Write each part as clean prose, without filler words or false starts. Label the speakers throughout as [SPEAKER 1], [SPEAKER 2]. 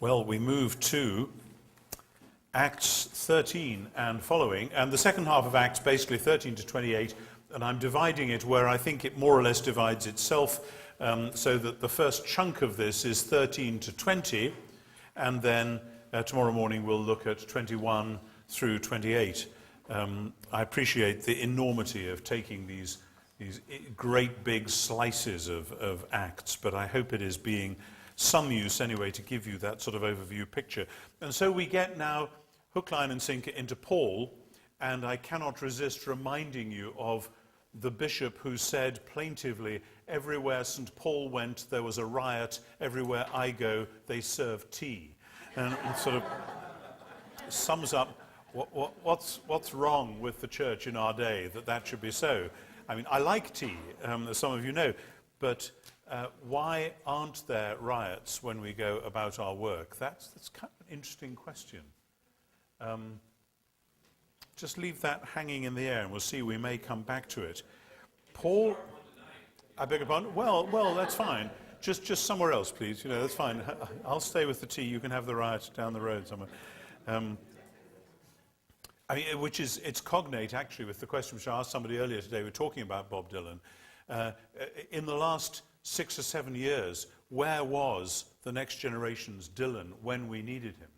[SPEAKER 1] Well, we move to Acts 13 and following, and the second half of Acts, basically 13 to 28, and I'm dividing it where I think it more or less divides itself, so that the first chunk of this is 13 to 20, and then tomorrow morning we'll look at 21 through 28. I appreciate the enormity of taking these great big slices of Acts, but I hope it is being some use anyway to give you that sort of overview picture. And so we get now hook, line and sinker into Paul, and I cannot resist reminding you of the bishop who said plaintively, everywhere St. Paul went there was a riot, everywhere I go they serve tea. And it sort of sums up what's wrong with the church in our day that should be so. I mean, I like tea, as some of you know, but why aren't there riots when we go about our work? That's kind of an interesting question. Just leave that hanging in the air and we'll see, we may come back to it. Paul, I beg your pardon? Well, that's fine. Just somewhere else, please. You know, that's fine. I'll stay with the tea. You can have the riot down the road somewhere. I mean, it's cognate, actually, with the question which I asked somebody earlier today. We're talking about Bob Dylan. In the last 6 or 7 years, where was the next generation's Dylan when we needed him?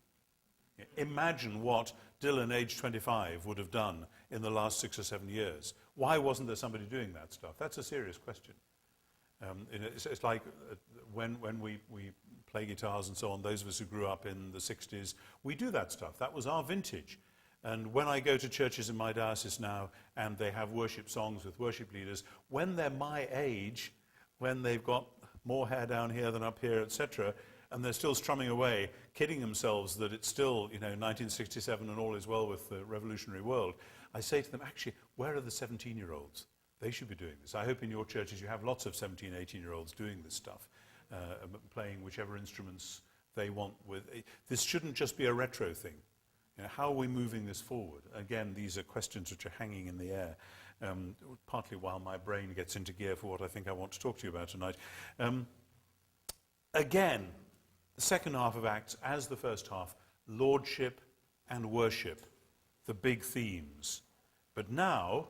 [SPEAKER 1] Imagine what Dylan, age 25, would have done in the last 6 or 7 years. Why wasn't there somebody doing that stuff? That's a serious question. It's like when we play guitars and so on, those of us who grew up in the 60s, we do that stuff. That was our vintage. And when I go to churches in my diocese now and they have worship songs with worship leaders, when they're my age, when they've got more hair down here than up here, etc., and they're still strumming away, kidding themselves that it's still, 1967 and all is well with the revolutionary world, I say to them, actually, where are the 17-year-olds? They should be doing this. I hope in your churches you have lots of 17, 18-year-olds doing this stuff, playing whichever instruments they want with. This shouldn't just be a retro thing. How are we moving this forward? Again, these are questions which are hanging in the air, partly while my brain gets into gear for what I think I want to talk to you about tonight. Again, the second half of Acts, as the first half, lordship and worship, the big themes. But now,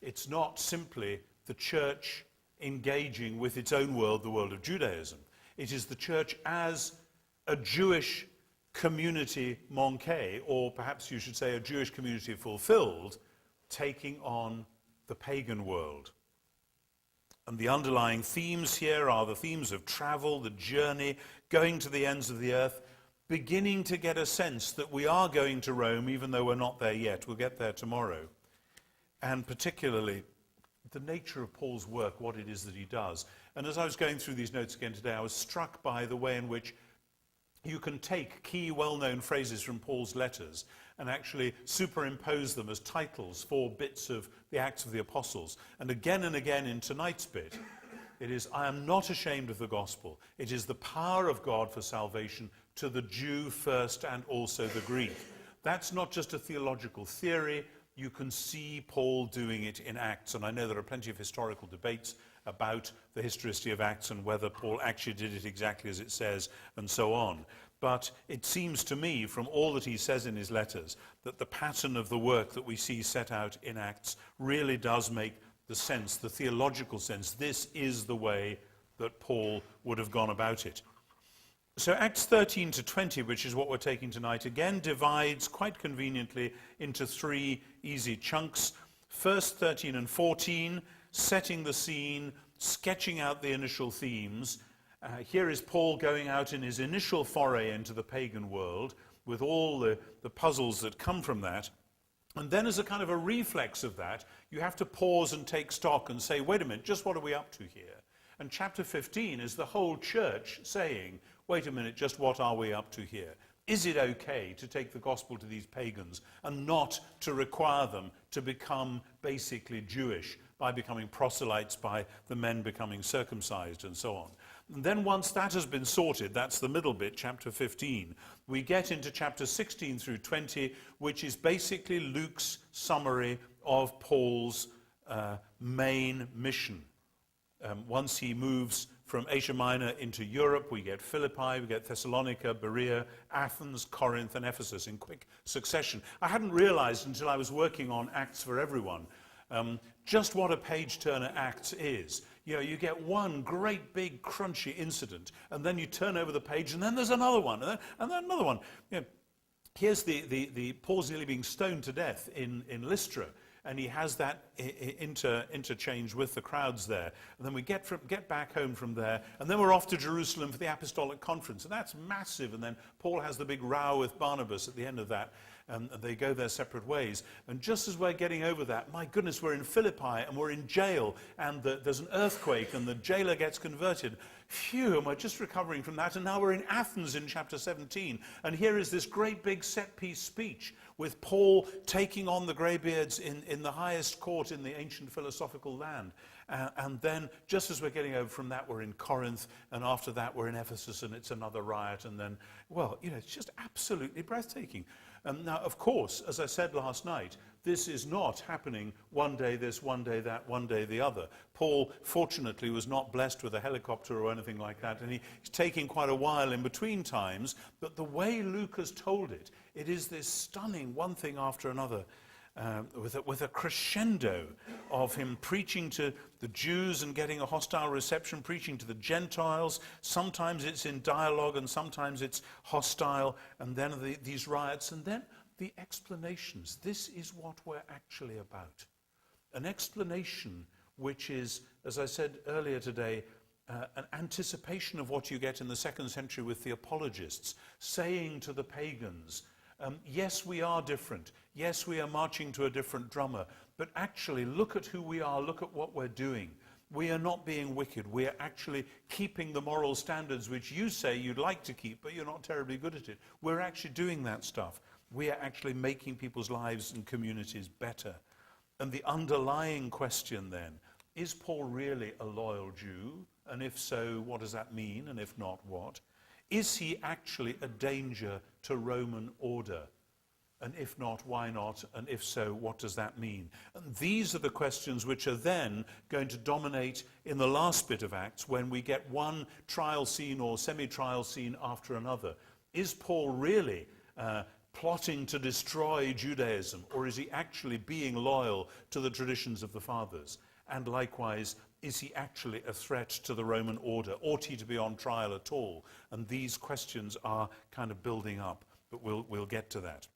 [SPEAKER 1] it's not simply the church engaging with its own world, the world of Judaism. It is the church as a Jewish community manqué, or perhaps you should say a Jewish community fulfilled, taking on the pagan world. And the underlying themes here are the themes of travel, the journey, going to the ends of the earth, beginning to get a sense that we are going to Rome, even though we're not there yet. We'll get there tomorrow. And particularly, the nature of Paul's work, what it is that he does. And as I was going through these notes again today, I was struck by the way in which you can take key well-known phrases from Paul's letters and actually superimpose them as titles for bits of the Acts of the Apostles. And again in tonight's bit, it is, I am not ashamed of the gospel. It is the power of God for salvation to the Jew first and also the Greek. That's not just a theological theory. You can see Paul doing it in Acts. And I know there are plenty of historical debates about the historicity of Acts and whether Paul actually did it exactly as it says and so on. But it seems to me, from all that he says in his letters, that the pattern of the work that we see set out in Acts really does make the sense, the theological sense. This is the way that Paul would have gone about it. So Acts 13 to 20, which is what we're taking tonight, again divides quite conveniently into 3 easy chunks. First 13 and 14, setting the scene, sketching out the initial themes. Here is Paul going out in his initial foray into the pagan world with all the puzzles that come from that. And then as a kind of a reflex of that, you have to pause and take stock and say, wait a minute, just what are we up to here? And chapter 15 is the whole church saying, wait a minute, just what are we up to here? Is it okay to take the gospel to these pagans and not to require them to become basically Jewish by becoming proselytes, by the men becoming circumcised and so on? And then once that has been sorted, that's the middle bit, chapter 15, we get into chapter 16 through 20, which is basically Luke's summary of Paul's main mission. Once he moves from Asia Minor into Europe. We get Philippi, we get Thessalonica, Berea, Athens, Corinth, and Ephesus in quick succession. I hadn't realized until I was working on Acts for Everyone just what a page-turner Acts is. You know, you get one great big crunchy incident, and then you turn over the page, and then there's another one, and then another one. You know, here's the Paul's nearly being stoned to death in Lystra, and he has that interchange with the crowds there. And then we get back home from there, and then we're off to Jerusalem for the Apostolic Conference, and that's massive. And then Paul has the big row with Barnabas at the end of that, and they go their separate ways. And just as we're getting over that, my goodness, we're in Philippi, and we're in jail, and there's an earthquake, and the jailer gets converted. Phew, and we're just recovering from that, and now we're in Athens in chapter 17, and here is this great big set-piece speech with Paul taking on the greybeards in the highest court in the ancient philosophical land. And then, just as we're getting over from that, we're in Corinth, and after that we're in Ephesus, and it's another riot, and then, well, you know, it's just absolutely breathtaking. Now, of course, as I said last night, this is not happening one day this, one day that, one day the other. Paul, fortunately, was not blessed with a helicopter or anything like that, and he's taking quite a while in between times, but the way Luke has told it, it is this stunning one thing after another, with a crescendo of him preaching to the Jews and getting a hostile reception, preaching to the Gentiles. Sometimes it's in dialogue and sometimes it's hostile, and then these riots, and then the explanations. This is what we're actually about. An explanation which is, as I said earlier today, an anticipation of what you get in the 2nd century with the apologists, saying to the pagans, yes, we are different. Yes, we are marching to a different drummer. But actually, look at who we are. Look at what we're doing. We are not being wicked. We are actually keeping the moral standards which you say you'd like to keep, but you're not terribly good at it. We're actually doing that stuff. We are actually making people's lives and communities better. And the underlying question then, is Paul really a loyal Jew? And if so, what does that mean? And if not, what? Is he actually a danger to Roman order? And if not, why not? And if so, what does that mean? And these are the questions which are then going to dominate in the last bit of Acts when we get one trial scene or semi-trial scene after another. Is Paul really plotting to destroy Judaism, or is he actually being loyal to the traditions of the fathers? And likewise, is he actually a threat to the Roman order? Ought he to be on trial at all? And these questions are kind of building up, but we'll get to that.